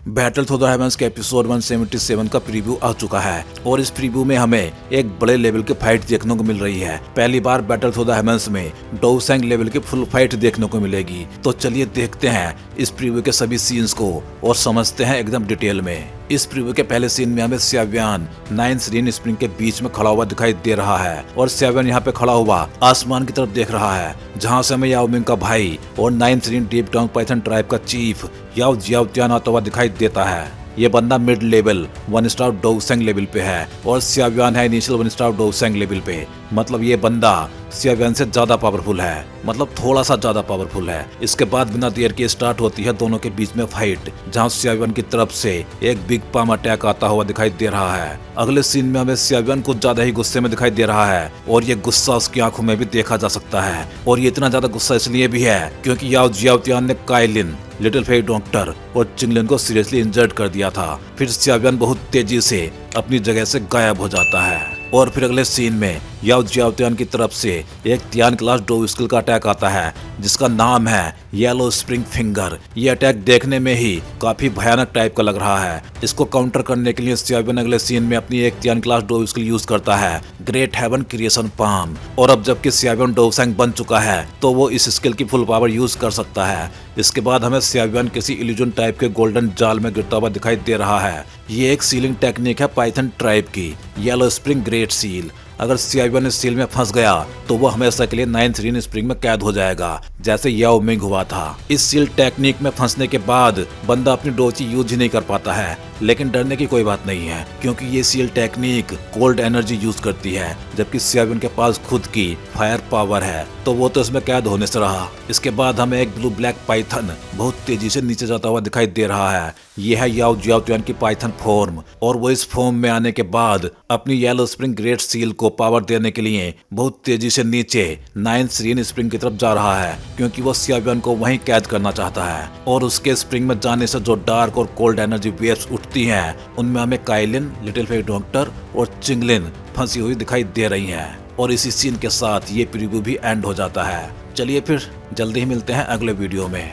Battle through the heavens के episode 177 का preview आ चुका है और इस प्रीव्यू में हमें एक बड़े लेवल की फाइट देखने को मिल रही है। पहली बार बैटल थ्रू द हेवंस में डोउसैंग लेवल की फुल फाइट देखने को मिलेगी। तो चलिए देखते हैं इस प्रीव्यू के सभी सीन्स को और समझते हैं एकदम डिटेल में। इस प्रीव्यू के पहले सीन में हमें स्याव्यान 9 सीरीन स्प्रिंग के बीच में खड़ा हुआ दिखाई दे रहा है और स्याव्यान यहाँ पे खड़ा हुआ आसमान की तरफ देख रहा है, जहाँ से हमें याओ मिंग का भाई और 9 सीरीन डीप डाउन पाइथन ट्राइब का चीफ याओ जियाओतियान आता हुआ दिखाई देता है। ये बंदा मिड लेवल 1 स्टार डोउसैंग लेवल पे है और स्याव्यान है इनिशियल 1 स्टार डोउसैंग लेवल पे। मतलब ये बंदा स्याव्यान से ज्यादा पावरफुल है, मतलब थोड़ा सा ज्यादा पावरफुल है। इसके बाद बिना देर के स्टार्ट होती है दोनों के बीच में फाइट, जहां स्याव्यान की तरफ से एक बिग पाम अटैक आता हुआ दिखाई दे रहा है। अगले सीन में हमें स्याव्यान कुछ ज्यादा ही गुस्से में दिखाई दे रहा है और ये गुस्सा उसकी आंखों में भी देखा जा सकता है। और ये इतना ज्यादा गुस्सा इसलिए भी है क्योंकि याओ जियाओतियान ने काइलिन, लिटिल फेई डॉक्टर और चिंगलिन को सीरियसली इंजर्ड कर दिया था। फिर स्याव्यान बहुत तेजी से अपनी जगह से गायब हो जाता है। और फिर अगले सीन में याओ जियाओतियान की तरफ से एक तियान क्लास डो स्किल का अटैक आता है जिसका नाम है येलो स्प्रिंग फिंगर। ये अटैक देखने में ही काफी भयानक टाइप का लग रहा है। इसको काउंटर करने के लिए स्याव्यान अगले सीन में अपनी एक तियान क्लास डो स्किल यूज करता है, ग्रेट हेवन क्रिएशन पाम। और अब जबकि स्याव्यान डोउसैंग बन चुका है तो वो इस स्किल की फुल पावर यूज कर सकता है। इसके बाद हमें स्याव्यान किसी इल्यूजन टाइप के गोल्डन जाल में गिरता हुआ दिखाई दे रहा है। ये एक सीलिंग टेक्निक है पाइथन ट्राइब की, येलो स्प्रिंग ग्रेट सील। अगर स्याव्यान इस सील में फंस गया तो वो हमेशा के लिए 9 सीरीन स्प्रिंग में कैद हो जाएगा, जैसे याओ मिंग हुआ था। इस सील टेक्निक में फंसने के बाद बंदा अपनी डोची यूज ही नहीं कर पाता है, लेकिन डरने की कोई बात नहीं है क्योंकि ये seal technique cold energy use करती है, जबकि स्याव्यान के पास खुद की फायर पावर है तो वो तो इसमें कैद होने से रहा। इसके बाद हमें एक ब्लू ब्लैक पाइथन बहुत तेजी से नीचे जाता हुआ दिखाई दे रहा है। ये है याओ जियाओतियान की पाइथन फॉर्म और वो इस फॉर्म में आने के बाद अपनी येलो स्प्रिंग ग्रेट सील को पावर देने के लिए बहुत तेजी से नीचे 9 सीरीन स्प्रिंग की तरफ जा रहा है क्योंकि वो स्याव्यान को वहीं कैद करना चाहता है। और उसके स्प्रिंग में जाने से जो डार्क और कोल्ड एनर्जी वेव्स उठती हैं उनमें हमें काइलिन, लिटिल फेई डॉक्टर और चिंगलिन फंसी हुई दिखाई दे रही हैं। और इसी सीन के साथ ये प्रीव्यू भी एंड हो जाता है। चलिए फिर जल्दी ही मिलते हैं अगले वीडियो में।